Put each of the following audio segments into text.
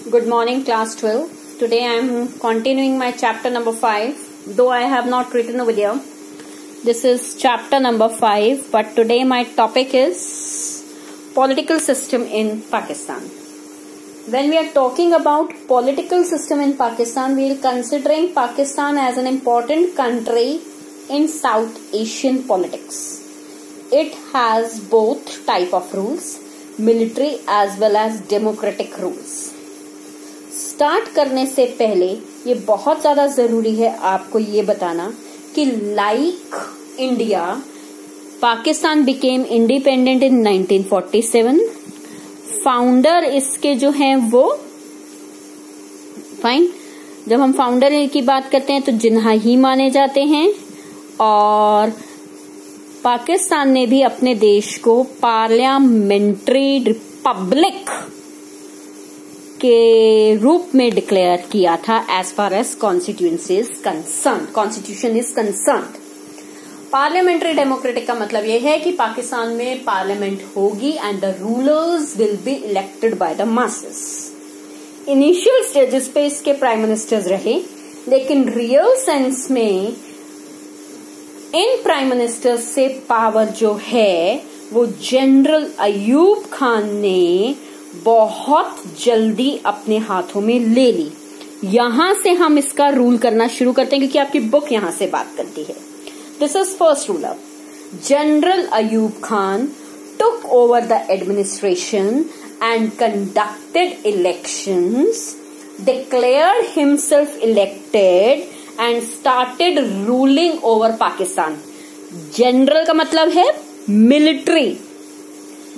Good morning, class 12. Today I am continuing my chapter number 5. Though I have not written a video, this is chapter number 5. But today my topic is political system in Pakistan. When we are talking about political system in Pakistan, we are considering Pakistan as an important country in South Asian politics. It has both type of rules, military as well as democratic rules. Start करने से पहले ये बहुत ज्यादा जरूरी है आपको ये बताना कि like India, Pakistan became independent in 1947. Founder इसके जो हैं वो फाइन, जब हम फाउंडर की बात करते हैं तो जिन्हा ही माने जाते हैं. और पाकिस्तान ने भी अपने देश को पार्लियामेंट्री रिपब्लिक के रूप में डिक्लेयर किया था as far as constitution is concern. Parliamentary democratic का मतलब यह है कि पाकिस्तान में पार्लियामेंट होगी and the rulers will be elected by the masses. Initial stages पे इसके प्राइम मिनिस्टर्स रहे, लेकिन रियल सेंस में इन प्राइम मिनिस्टर्स से पावर जो है वो जनरल अयूब खान ने बहुत जल्दी अपने हाथों में ले ली. यहां से हम इसका रूल करना शुरू करते हैं क्योंकि आपकी बुक यहां से बात करती है. This is first ruler. General Ayub Khan took over the administration and conducted elections, declared himself elected and started ruling over Pakistan. General का मतलब है मिलिट्री.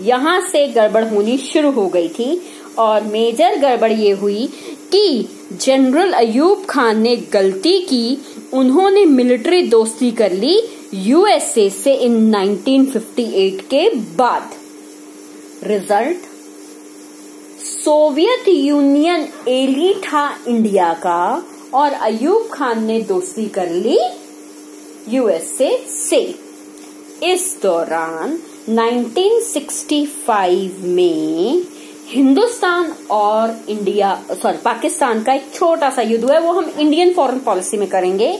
यहां से गड़बड़ होनी शुरू हो गई थी और मेजर गड़बड़ ये हुई कि जनरल अयूब खान ने गलती की. उन्होंने मिलिट्री दोस्ती कर ली यूएसए से इन 1958 के बाद. रिजल्ट, सोवियत यूनियन एली था इंडिया का और अयूब खान ने दोस्ती कर ली यूएसए से. इस दौरान 1965 में हिंदुस्तान और पाकिस्तान का एक छोटा सा युद्ध हुआ है. वो हम इंडियन फॉरेन पॉलिसी में करेंगे,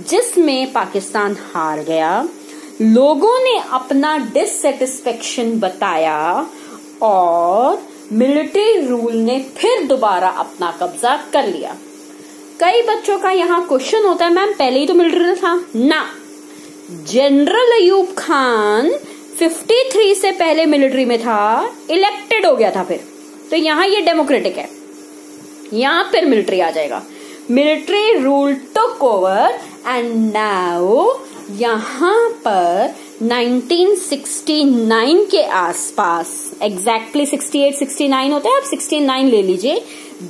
जिसमें पाकिस्तान हार गया. लोगों ने अपना डिससेटिस्फेक्शन बताया और मिलिट्री रूल ने फिर दोबारा अपना कब्जा कर लिया. कई बच्चों का यहाँ क्वेश्चन होता है, मैम पहले ही तो मिलिट्री था ना. जनरल अयूब खान 53 से पहले मिलिट्री में था, इलेक्टेड हो गया था फिर. तो यहां ये डेमोक्रेटिक है, यहां फिर मिलिट्री आ जाएगा. Military rule took over and now यहां पर 1969 के आसपास, एग्जैक्टली 68-69 होता है, आप 69 ले लीजिए,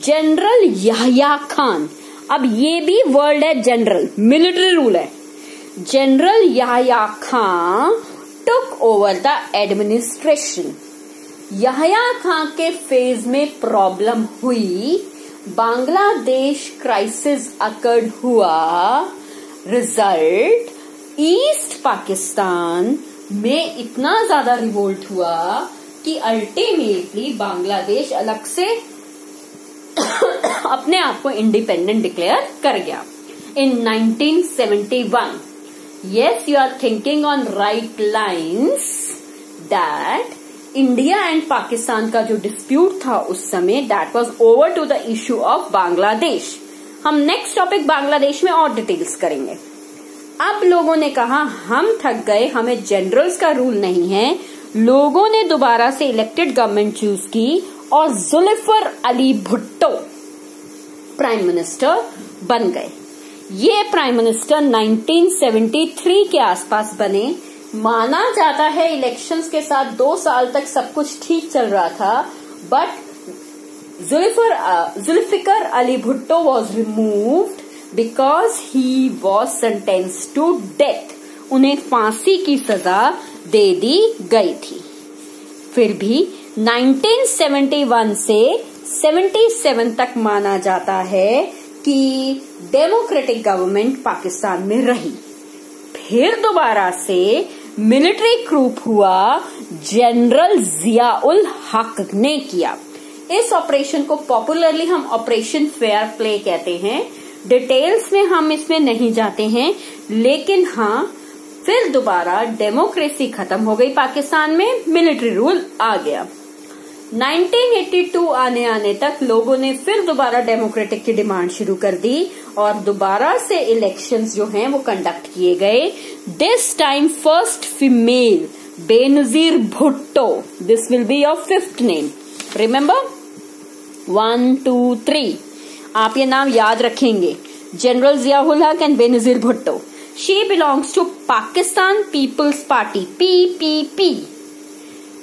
जनरल याह्या खान. अब ये भी वर्ड है जनरल, मिलिट्री रूल है. General Yahya Khan took over the administration. Yahya Khan के फेज में प्रॉब्लम हुई, बांग्लादेश क्राइसिस अकर्ड हुआ. रिजल्ट, ईस्ट पाकिस्तान में इतना ज्यादा रिवोल्ट हुआ कि अल्टीमेटली बांग्लादेश अलग से अपने आप को इंडिपेंडेंट डिक्लेयर कर गया इन 1971. Yes, you are thinking on right lines that India and Pakistan का जो डिस्प्यूट था उस समय, that was over to the issue of Bangladesh. हम नेक्स्ट टॉपिक बांग्लादेश में और डिटेल्स करेंगे. अब लोगों ने कहा हम थक गए, हमें जनरल्स का रूल नहीं है. लोगों ने दोबारा से इलेक्टेड गवर्नमेंट चूज की और जुल्फिकार अली भुट्टो प्राइम मिनिस्टर बन गए. ये प्राइम मिनिस्टर 1973 के आसपास बने. माना जाता है इलेक्शंस के साथ 2 साल तक सब कुछ ठीक चल रहा था, but Zulfikar Ali Bhutto was removed because he was sentenced to death. उन्हें फांसी की सजा दे दी गई थी. फिर भी 1971 से 77 तक माना जाता है कि डेमोक्रेटिक गवर्नमेंट पाकिस्तान में रही. फिर दोबारा से मिलिट्री क्रूप हुआ, जनरल जिया उल हक ने किया. इस ऑपरेशन को पॉपुलरली हम ऑपरेशन फेयर प्ले कहते हैं। डिटेल्स में हम इसमें नहीं जाते हैं, लेकिन हाँ, फिर दोबारा डेमोक्रेसी खत्म हो गई पाकिस्तान में, मिलिट्री रूल आ गया। 1982 आने तक लोगों ने फिर दोबारा डेमोक्रेटिक की डिमांड शुरू कर दी और दोबारा से इलेक्शंस जो हैं वो कंडक्ट किए गए। This time first female Benazir Bhutto, this will be your 5th name, remember 1 2 3, आप ये नाम याद रखेंगे, general Ziaul Haq and Benazir Bhutto. She belongs to Pakistan people's party, PPP,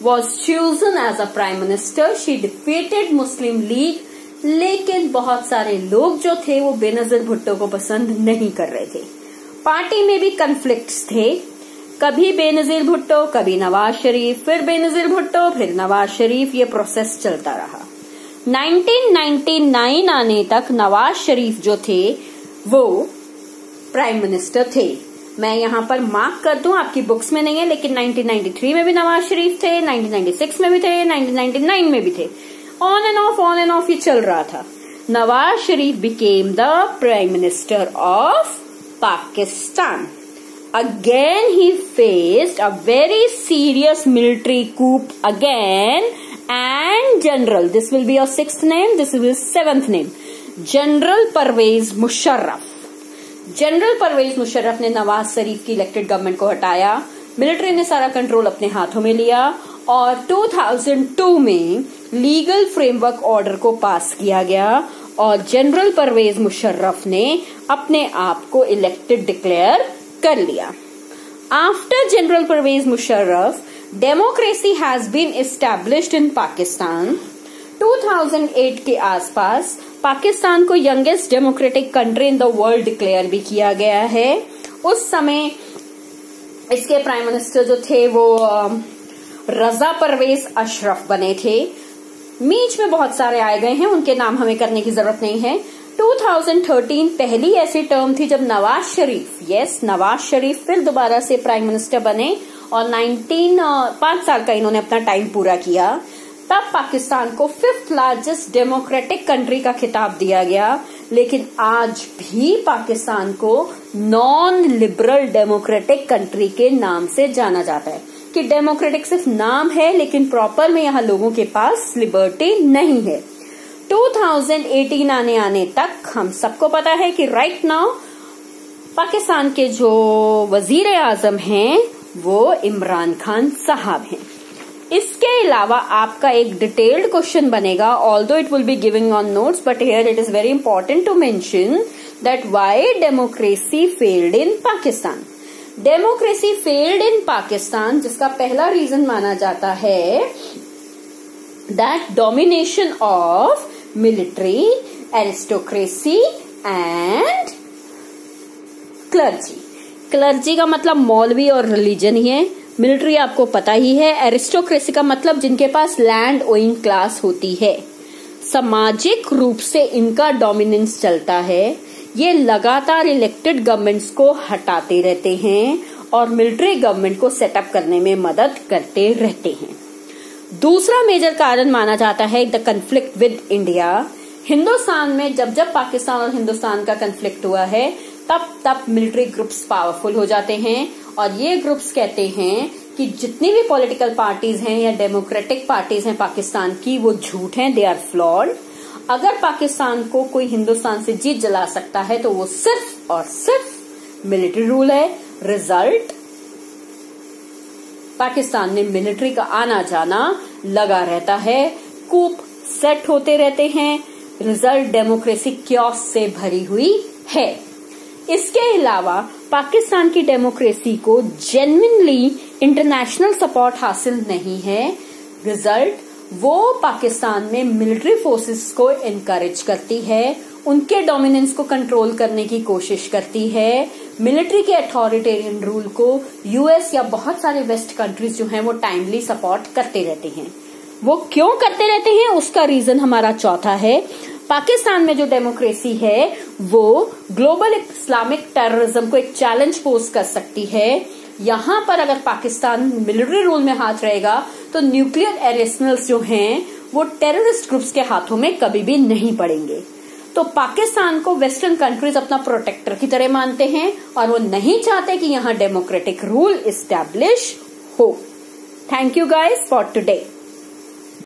was chosen as a prime minister. She defeated Muslim League, लेकिन बहुत सारे लोग जो थे वो बेनजीर भुट्टो को पसंद नहीं कर रहे थे। पार्टी में भी कन्फ्लिक्ट्स थे, कभी बेनजीर भुट्टो, कभी नवाज शरीफ, फिर बेनजीर भुट्टो, फिर नवाज शरीफ, ये प्रोसेस चलता रहा। 1999 आने तक नवाज शरीफ जो थे वो प्राइम मिनिस्टर थे। मैं यहाँ पर मार्क कर दूं, आपकी बुक्स में नहीं है, लेकिन 1993 में भी नवाज शरीफ थे, 1996 में भी थे, 1999 में भी थे। ऑन एंड ऑफ ये चल रहा था। Nawaz Sharif became the prime minister of Pakistan. Again he faced a very serious military coup again and general, this will be your 6th name, this will be 7th name, general Parvez Musharraf. General Parvez Musharraf ने नवाज शरीफ की elected government को हटाया, military ने सारा control अपने हाथों में लिया और 2002 में लीगल फ्रेमवर्क ऑर्डर को पास किया गया और जनरल परवेज मुशर्रफ ने अपने आप को इलेक्टेड डिक्लेयर कर लिया। After general Parvez Musharraf, democracy has been established in Pakistan. 2008 के आसपास पाकिस्तान को youngest democratic country in the world declare भी किया गया है। उस समय इसके प्राइम मिनिस्टर जो थे वो रजा परवेज अशरफ बने थे। बीच में बहुत सारे आए गए हैं, उनके नाम हमें करने की जरूरत नहीं है। 2013 पहली ऐसी टर्म थी जब नवाज शरीफ फिर दोबारा से प्राइम मिनिस्टर बने और 5 साल का इन्होंने अपना टाइम पूरा किया। तब पाकिस्तान को 5th लार्जेस्ट डेमोक्रेटिक कंट्री का खिताब दिया गया, लेकिन आज भी पाकिस्तान को नॉन लिबरल डेमोक्रेटिक कंट्री के नाम से जाना जाता है कि डेमोक्रेटिक सिर्फ नाम है, लेकिन प्रॉपर में यहाँ लोगों के पास लिबर्टी नहीं है। 2018 आने तक हम सबको पता है कि राइट नाउ पाकिस्तान के जो वजीर आजम हैं वो इमरान खान साहब हैं। इसके अलावा आपका एक डिटेल्ड क्वेश्चन बनेगा, although it will be giving on notes, but here it is very important to mention that why democracy failed in Pakistan. Democracy failed in Pakistan, जिसका पहला रीजन माना जाता है that domination of military, aristocracy and clergy. Clergy का मतलब मौलवी और religion ही है, मिलिट्री आपको पता ही है, एरिस्टोक्रेसी का मतलब जिनके पास लैंड ओइंग क्लास होती है। सामाजिक रूप से इनका डोमिनेंस चलता है, ये लगातार इलेक्टेड गवर्नमेंट्स को हटाते रहते हैं और मिलिट्री गवर्नमेंट को सेटअप करने में मदद करते रहते हैं। दूसरा मेजर कारण माना जाता है the conflict with India. Hindustan में जब पाकिस्तान और हिंदुस्तान का कन्फ्लिक्ट हुआ है तब मिलिट्री ग्रुप्स पावरफुल हो जाते हैं और ये ग्रुप्स कहते हैं कि जितनी भी पॉलिटिकल पार्टीज हैं या डेमोक्रेटिक पार्टीज हैं पाकिस्तान की, वो झूठ हैं, दे आर फ्लॉड। अगर पाकिस्तान को कोई हिंदुस्तान से जीत जला सकता है तो वो सिर्फ और सिर्फ मिलिट्री रूल है। रिजल्ट, पाकिस्तान में मिलिट्री का आना जाना लगा रहता है, कूप सेट होते रहते हैं, रिजल्ट डेमोक्रेसी क्योस से भरी हुई है। इसके अलावा पाकिस्तान की डेमोक्रेसी को जेन्युइनली इंटरनेशनल सपोर्ट हासिल नहीं है। रिजल्ट, वो पाकिस्तान में मिलिट्री फोर्सेस को एनकरेज करती है, उनके डोमिनेंस को कंट्रोल करने की कोशिश करती है। मिलिट्री के अथॉरिटेरियन रूल को यूएस या बहुत सारे वेस्ट कंट्रीज जो हैं वो टाइमली सपोर्ट करते रहते हैं। वो क्यों करते रहते हैं उसका रीजन हमारा चौथा है। पाकिस्तान में जो डेमोक्रेसी है वो ग्लोबल इस्लामिक टेररिज्म को एक चैलेंज पोज कर सकती है। यहाँ पर अगर पाकिस्तान मिलिट्री रूल में हाथ रहेगा तो न्यूक्लियर एरेसनल्स जो हैं वो टेररिस्ट ग्रुप्स के हाथों में कभी भी नहीं पड़ेंगे। तो पाकिस्तान को वेस्टर्न कंट्रीज अपना प्रोटेक्टर की तरह मानते हैं और वो नहीं चाहते कि यहां डेमोक्रेटिक रूल इस्टेब्लिश हो। Thank you guys for today.